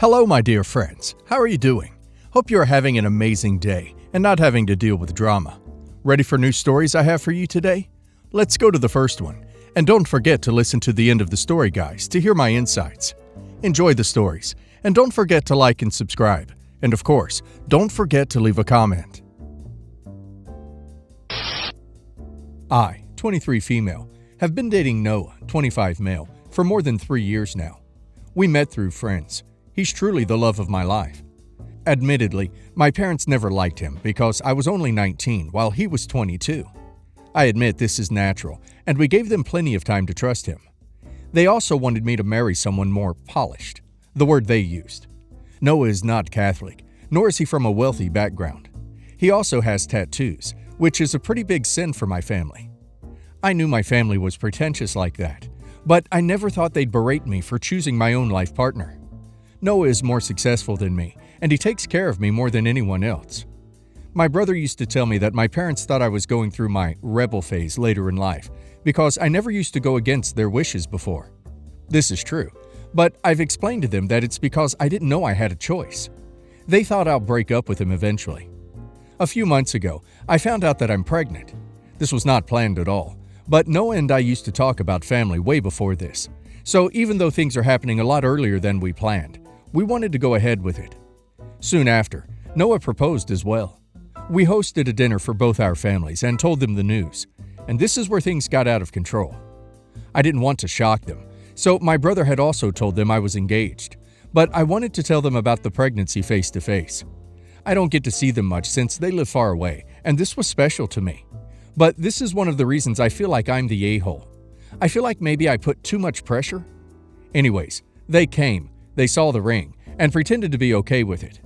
Hello, my dear friends. How are you doing? Hope you are having an amazing day and not having to deal with drama. Ready for new stories I have for you today? Let's go to the first one. And don't forget to listen to the end of the story, guys, to hear my insights. Enjoy the stories, and don't forget to like and subscribe. And of course, don't forget to leave a comment. I, 23 female, have been dating Noah, 25 male, for more than 3 years now. We met through friends. He's truly the love of my life. Admittedly, my parents never liked him because I was only 19 while he was 22. I admit this is natural, and we gave them plenty of time to trust him. They also wanted me to marry someone more polished, the word they used. Noah is not Catholic, nor is he from a wealthy background. He also has tattoos, which is a pretty big sin for my family. I knew my family was pretentious like that, but I never thought they'd berate me for choosing my own life partner. Noah is more successful than me, and he takes care of me more than anyone else. My brother used to tell me that my parents thought I was going through my rebel phase later in life because I never used to go against their wishes before. This is true, but I've explained to them that it's because I didn't know I had a choice. They thought I'll break up with him eventually. A few months ago, I found out that I'm pregnant. This was not planned at all, but Noah and I used to talk about family way before this. So even though things are happening a lot earlier than we planned, we wanted to go ahead with it. Soon after, Noah proposed as well. We hosted a dinner for both our families and told them the news, and this is where things got out of control. I didn't want to shock them, so my brother had also told them I was engaged, but I wanted to tell them about the pregnancy face to face. I don't get to see them much since they live far away, and this was special to me. But this is one of the reasons I feel like I'm the a-hole. I feel like maybe I put too much pressure. Anyways, they came. They saw the ring and pretended to be okay with it.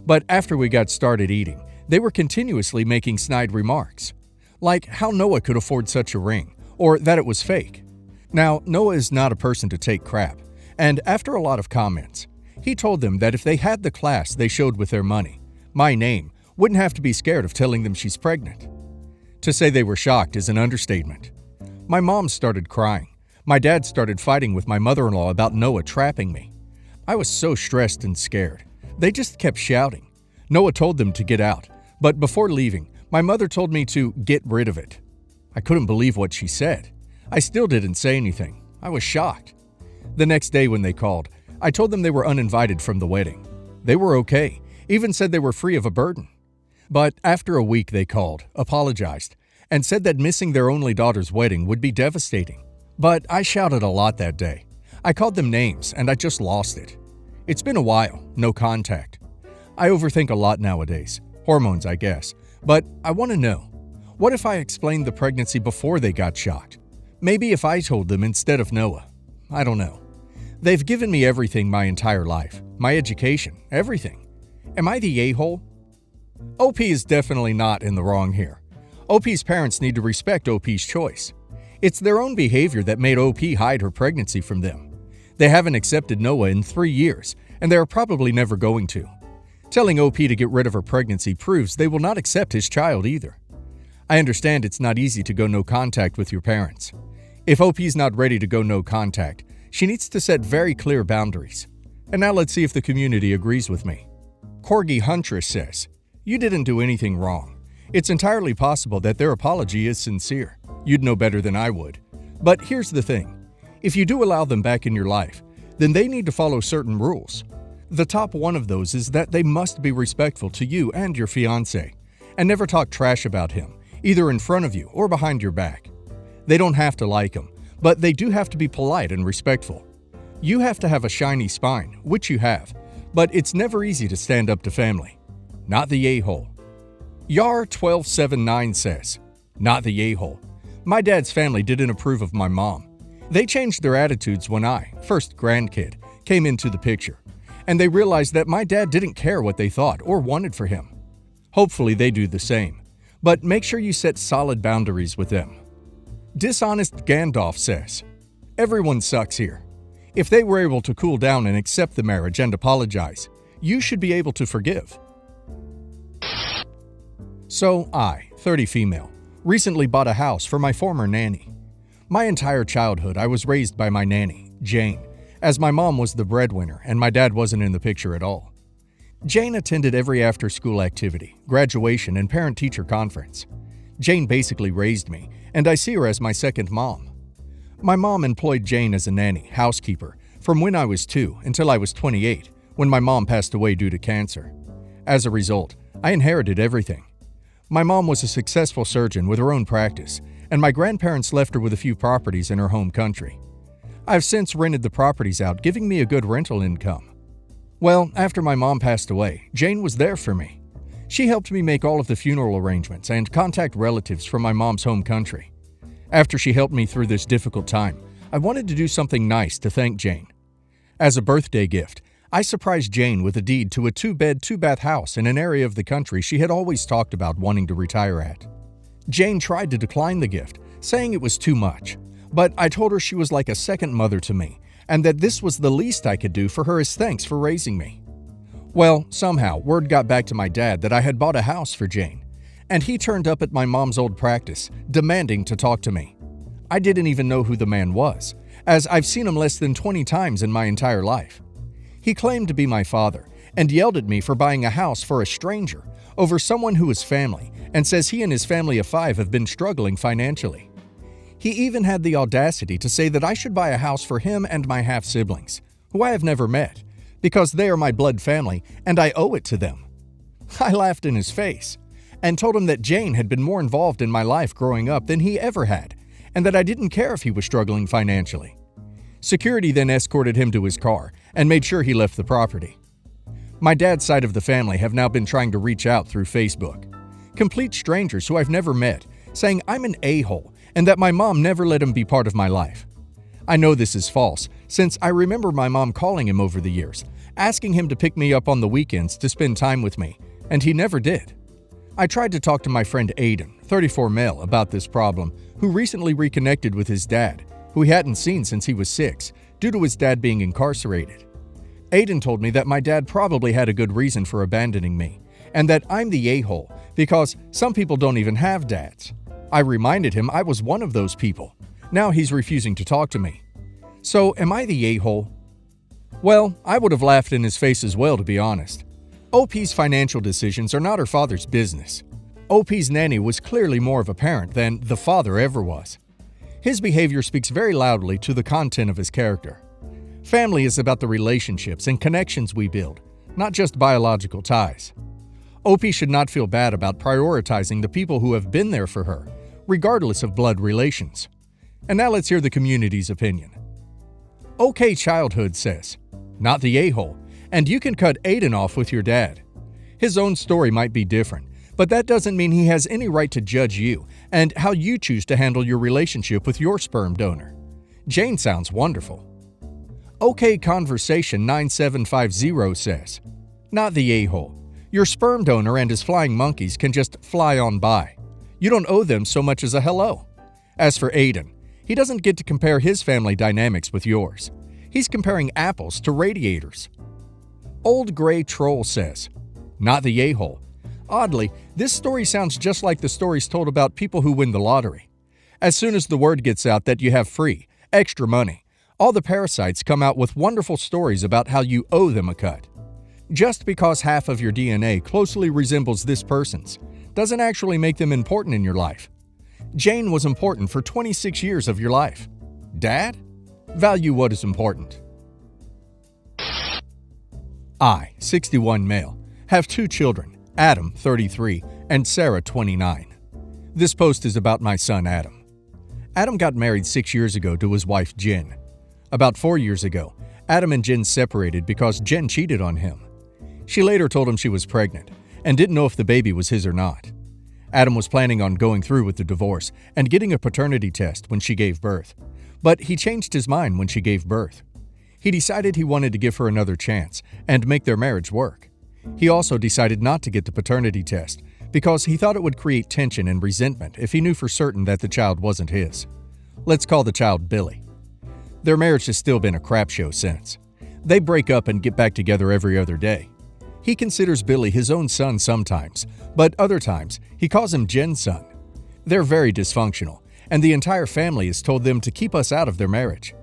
But after we got started eating, they were continuously making snide remarks, like how Noah could afford such a ring, or that it was fake. Now, Noah is not a person to take crap, and after a lot of comments, he told them that if they had the class they showed with their money, my name wouldn't have to be scared of telling them she's pregnant. To say they were shocked is an understatement. My mom started crying. My dad started fighting with my mother-in-law about Noah trapping me. I was so stressed and scared. They just kept shouting. Noah told them to get out, but before leaving, my mother told me to get rid of it. I couldn't believe what she said. I still didn't say anything. I was shocked. The next day when they called, I told them they were uninvited from the wedding. They were okay, even said they were free of a burden. But after a week they called, apologized, and said that missing their only daughter's wedding would be devastating. But I shouted a lot that day. I called them names, and I just lost it. It's been a while, no contact. I overthink a lot nowadays. Hormones, I guess. But I want to know, what if I explained the pregnancy before they got shocked? Maybe if I told them instead of Noah. I don't know. They've given me everything my entire life. My education, everything. Am I the a-hole? OP is definitely not in the wrong here. OP's parents need to respect OP's choice. It's their own behavior that made OP hide her pregnancy from them. They haven't accepted Noah in 3 years, and they are probably never going to. Telling OP to get rid of her pregnancy proves they will not accept his child either. I understand it's not easy to go no contact with your parents. If OP's not ready to go no contact, she needs to set very clear boundaries. And now let's see if the community agrees with me. Corgi Huntress says, "You didn't do anything wrong. It's entirely possible that their apology is sincere. You'd know better than I would. But here's the thing. If you do allow them back in your life, then they need to follow certain rules. The top one of those is that they must be respectful to you and your fiancé, and never talk trash about him, either in front of you or behind your back. They don't have to like him, but they do have to be polite and respectful. You have to have a shiny spine, which you have, but it's never easy to stand up to family. Not the a-hole." Yar1279 says, "Not the a-hole. My dad's family didn't approve of my mom. They changed their attitudes when I, first grandkid, came into the picture, and they realized that my dad didn't care what they thought or wanted for him. Hopefully they do the same, but make sure you set solid boundaries with them." Dishonest Gandalf says, "Everyone sucks here. If they were able to cool down and accept the marriage and apologize, you should be able to forgive." So I, 30 female, recently bought a house for my former nanny. My entire childhood I was raised by my nanny, Jane, as my mom was the breadwinner and my dad wasn't in the picture at all. Jane attended every after-school activity, graduation, and parent-teacher conference. Jane basically raised me, and I see her as my second mom. My mom employed Jane as a nanny, housekeeper, from when I was 2 until I was 28, when my mom passed away due to cancer. As a result, I inherited everything. My mom was a successful surgeon with her own practice, and my grandparents left her with a few properties in her home country. I've since rented the properties out, giving me a good rental income. Well, after my mom passed away, Jane was there for me. She helped me make all of the funeral arrangements and contact relatives from my mom's home country. After she helped me through this difficult time, I wanted to do something nice to thank Jane. As a birthday gift, I surprised Jane with a deed to a 2-bed, 2-bath house in an area of the country she had always talked about wanting to retire at. Jane tried to decline the gift, saying it was too much, but I told her she was like a second mother to me, and that this was the least I could do for her as thanks for raising me. Well, somehow, word got back to my dad that I had bought a house for Jane, and he turned up at my mom's old practice, demanding to talk to me. I didn't even know who the man was, as I've seen him less than 20 times in my entire life. He claimed to be my father, and yelled at me for buying a house for a stranger over someone who is family, and says he and his family of 5 have been struggling financially. He even had the audacity to say that I should buy a house for him and my half-siblings, who I have never met, because they are my blood family and I owe it to them. I laughed in his face and told him that Jane had been more involved in my life growing up than he ever had, and that I didn't care if he was struggling financially. Security then escorted him to his car and made sure he left the property. My dad's side of the family have now been trying to reach out through Facebook. Complete strangers who I've never met, saying I'm an a-hole and that my mom never let him be part of my life. I know this is false, since I remember my mom calling him over the years, asking him to pick me up on the weekends to spend time with me, and he never did. I tried to talk to my friend Aiden, 34 male, about this problem, who recently reconnected with his dad, who he hadn't seen since he was 6, due to his dad being incarcerated. Aiden told me that my dad probably had a good reason for abandoning me, and that I'm the a-hole because some people don't even have dads. I reminded him I was one of those people. Now he's refusing to talk to me. So, am I the a-hole? Well, I would have laughed in his face as well, to be honest. OP's financial decisions are not her father's business. OP's nanny was clearly more of a parent than the father ever was. His behavior speaks very loudly to the content of his character. Family is about the relationships and connections we build, not just biological ties. OP should not feel bad about prioritizing the people who have been there for her, regardless of blood relations. And now let's hear the community's opinion. OK Childhood says, not the a-hole, and you can cut Aiden off with your dad. His own story might be different, but that doesn't mean he has any right to judge you and how you choose to handle your relationship with your sperm donor. Jane sounds wonderful. OK Conversation 9750 says, not the a-hole. Your sperm donor and his flying monkeys can just fly on by. You don't owe them so much as a hello. As for Aiden, he doesn't get to compare his family dynamics with yours. He's comparing apples to radiators. Old Gray Troll says, not the a-hole. Oddly, this story sounds just like the stories told about people who win the lottery. As soon as the word gets out that you have free, extra money, all the parasites come out with wonderful stories about how you owe them a cut. Just because half of your DNA closely resembles this person's doesn't actually make them important in your life. Jane was important for 26 years of your life. Dad? Value what is important. I, 61 male, have 2 children, Adam, 33, and Sarah, 29. This post is about my son, Adam. Adam got married 6 years ago to his wife, Jen. About 4 years ago, Adam and Jen separated because Jen cheated on him. She later told him she was pregnant and didn't know if the baby was his or not. Adam was planning on going through with the divorce and getting a paternity test when she gave birth, but he changed his mind when she gave birth. He decided he wanted to give her another chance and make their marriage work. He also decided not to get the paternity test because he thought it would create tension and resentment if he knew for certain that the child wasn't his. Let's call the child Billy. Their marriage has still been a crap show since. They break up and get back together every other day. He considers Billy his own son sometimes, but other times he calls him Jen's son. They're very dysfunctional, and the entire family has told them to keep us out of their marriage.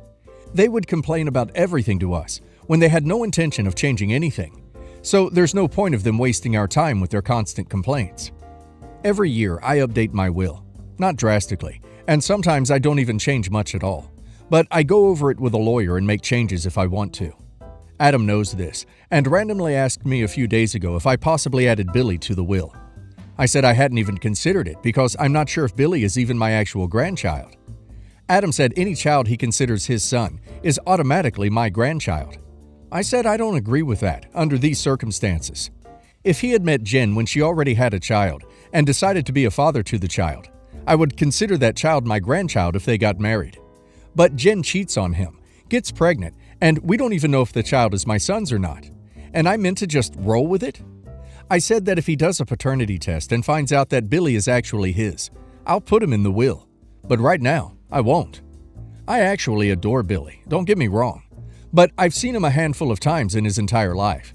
They would complain about everything to us when they had no intention of changing anything. So there's no point of them wasting our time with their constant complaints. Every year I update my will. Not drastically, and sometimes I don't even change much at all. But I go over it with a lawyer and make changes if I want to. Adam knows this, and randomly asked me a few days ago if I possibly added Billy to the will. I said I hadn't even considered it because I'm not sure if Billy is even my actual grandchild. Adam said any child he considers his son is automatically my grandchild. I said I don't agree with that under these circumstances. If he had met Jen when she already had a child and decided to be a father to the child, I would consider that child my grandchild if they got married. But Jen cheats on him, gets pregnant, and we don't even know if the child is my son's or not. And I'm meant to just roll with it? I said that if he does a paternity test and finds out that Billy is actually his, I'll put him in the will. But right now, I won't. I actually adore Billy, don't get me wrong. But I've seen him a handful of times in his entire life.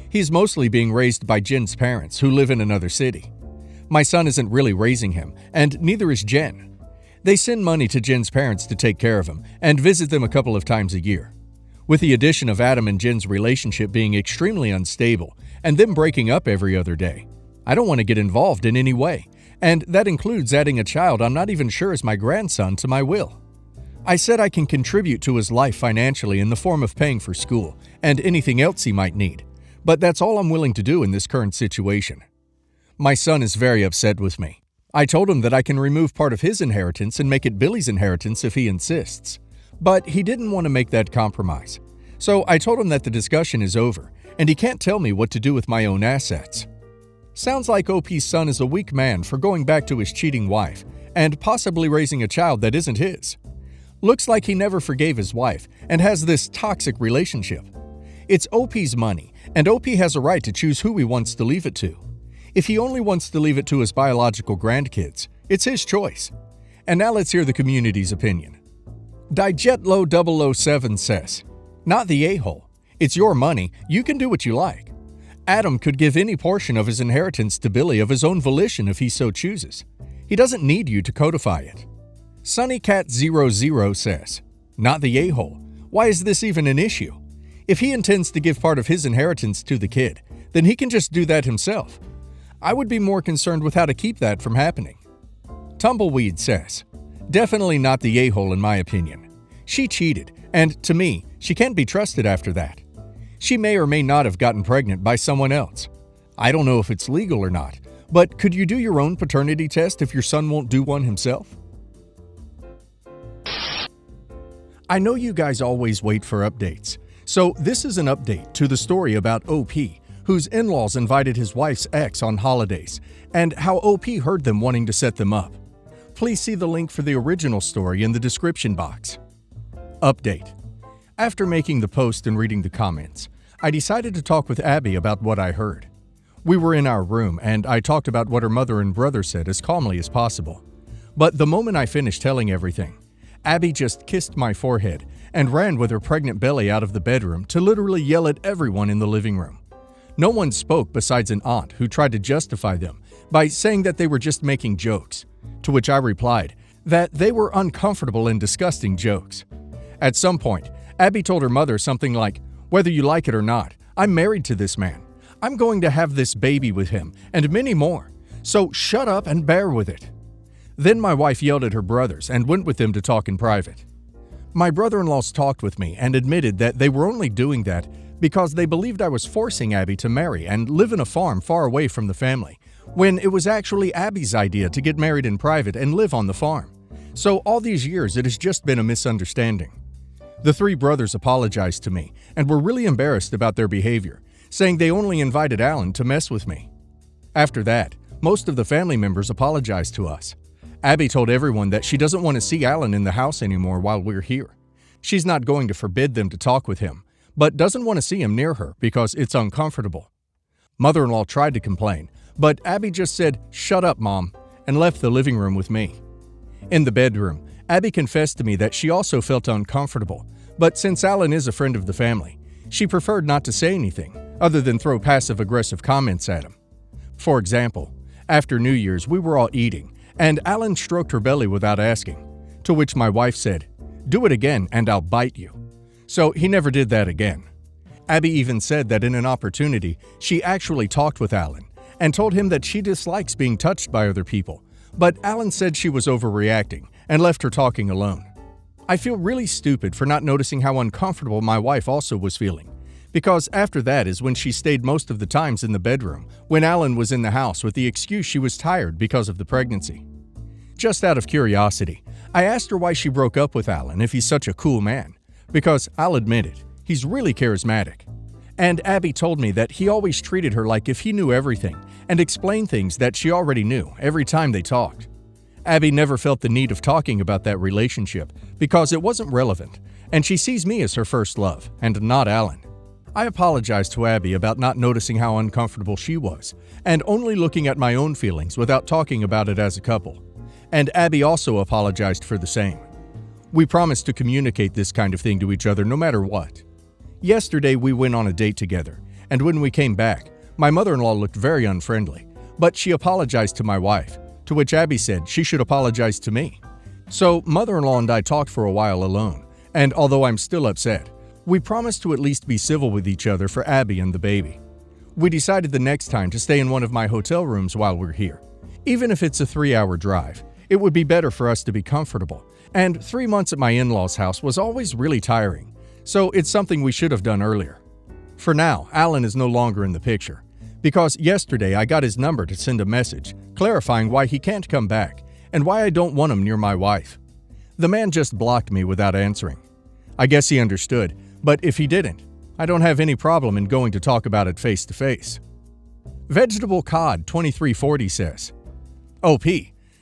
He's mostly being raised by Jen's parents, who live in another city. My son isn't really raising him, and neither is Jen. They send money to Jen's parents to take care of him and visit them a couple of times a year. With the addition of Adam and Jen's relationship being extremely unstable and them breaking up every other day, I don't want to get involved in any way, and that includes adding a child I'm not even sure is my grandson to my will. I said I can contribute to his life financially in the form of paying for school and anything else he might need, but that's all I'm willing to do in this current situation. My son is very upset with me. I told him that I can remove part of his inheritance and make it Billy's inheritance if he insists. But he didn't want to make that compromise. So I told him that the discussion is over, and he can't tell me what to do with my own assets. Sounds like OP's son is a weak man for going back to his cheating wife and possibly raising a child that isn't his. Looks like he never forgave his wife and has this toxic relationship. It's OP's money, and OP has a right to choose who he wants to leave it to. If he only wants to leave it to his biological grandkids, it's his choice. And now let's hear the community's opinion. Digetlo007 says, "Not the a-hole. It's your money. You can do what you like. Adam could give any portion of his inheritance to Billy of his own volition if he so chooses. He doesn't need you to codify it." SunnyCat00 says, "Not the a-hole. Why is this even an issue? If he intends to give part of his inheritance to the kid, then he can just do that himself. I would be more concerned with how to keep that from happening." Tumbleweed says, "Definitely not the a-hole in my opinion. She cheated, and to me, she can't be trusted after that. She may or may not have gotten pregnant by someone else. I don't know if it's legal or not, but could you do your own paternity test if your son won't do one himself?" I know you guys always wait for updates, so this is an update to the story about OP, whose in-laws invited his wife's ex on holidays, and how OP heard them wanting to set them up. Please see the link for the original story in the description box. Update. After making the post and reading the comments, I decided to talk with Abby about what I heard. We were in our room, and I talked about what her mother and brother said as calmly as possible. But the moment I finished telling everything, Abby just kissed my forehead and ran with her pregnant belly out of the bedroom to literally yell at everyone in the living room. No one spoke besides an aunt who tried to justify them by saying that they were just making jokes, to which I replied that they were uncomfortable and disgusting jokes. At some point, Abby told her mother something like, "Whether you like it or not, I'm married to this man. I'm going to have this baby with him, and many more. So shut up and bear with it." Then my wife yelled at her brothers and went with them to talk in private. My brother-in-laws talked with me and admitted that they were only doing that because they believed I was forcing Abby to marry and live in a farm far away from the family, when it was actually Abby's idea to get married in private and live on the farm. So all these years it has just been a misunderstanding. The three brothers apologized to me and were really embarrassed about their behavior, saying they only invited Alan to mess with me. After that, most of the family members apologized to us. Abby told everyone that she doesn't want to see Alan in the house anymore while we're here. She's not going to forbid them to talk with him, but doesn't want to see him near her because it's uncomfortable. Mother-in-law tried to complain, but Abby just said, "Shut up, Mom," and left the living room with me. In the bedroom, Abby confessed to me that she also felt uncomfortable, but since Alan is a friend of the family, she preferred not to say anything other than throw passive-aggressive comments at him. For example, after New Year's, we were all eating, and Alan stroked her belly without asking, to which my wife said, "Do it again and I'll bite you." So he never did that again. Abby even said that in an opportunity, she actually talked with Alan and told him that she dislikes being touched by other people, but Alan said she was overreacting and left her talking alone. I feel really stupid for not noticing how uncomfortable my wife also was feeling, because after that is when she stayed most of the times in the bedroom when Alan was in the house with the excuse she was tired because of the pregnancy. Just out of curiosity, I asked her why she broke up with Alan if he's such a cool man, because I'll admit it, he's really charismatic. And Abby told me that he always treated her like if he knew everything and explained things that she already knew every time they talked. Abby never felt the need of talking about that relationship because it wasn't relevant, and she sees me as her first love, and not Alan. I apologized to Abby about not noticing how uncomfortable she was, and only looking at my own feelings without talking about it as a couple. And Abby also apologized for the same. We promised to communicate this kind of thing to each other no matter what. Yesterday we went on a date together, and when we came back, my mother-in-law looked very unfriendly, but she apologized to my wife, to which Abby said she should apologize to me. So mother-in-law and I talked for a while alone, and although I'm still upset, we promised to at least be civil with each other for Abby and the baby. We decided the next time to stay in one of my hotel rooms while we're here. Even if it's a 3-hour drive, it would be better for us to be comfortable, and 3 months at my in-laws' house was always really tiring, so it's something we should have done earlier. For now, Alan is no longer in the picture, because yesterday I got his number to send a message clarifying why he can't come back and why I don't want him near my wife. The man just blocked me without answering. I guess he understood, but if he didn't, I don't have any problem in going to talk about it face to face. Vegetable Cod 2340 says, OP,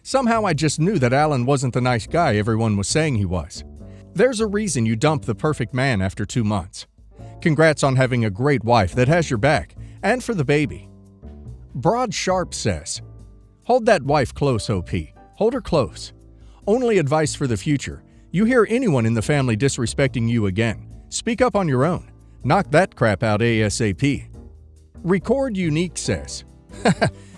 somehow I just knew that Alan wasn't the nice guy everyone was saying he was. There's a reason you dump the perfect man after 2 months. Congrats on having a great wife that has your back, and for the baby. Broad Sharp says, hold that wife close, OP. Hold her close. Only advice for the future. You hear anyone in the family disrespecting you again, speak up on your own. Knock that crap out ASAP. Record Unique says,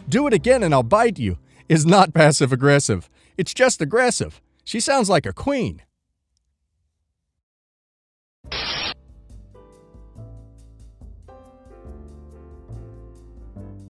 do it again and I'll bite you, is not passive-aggressive. It's just aggressive. She sounds like a queen.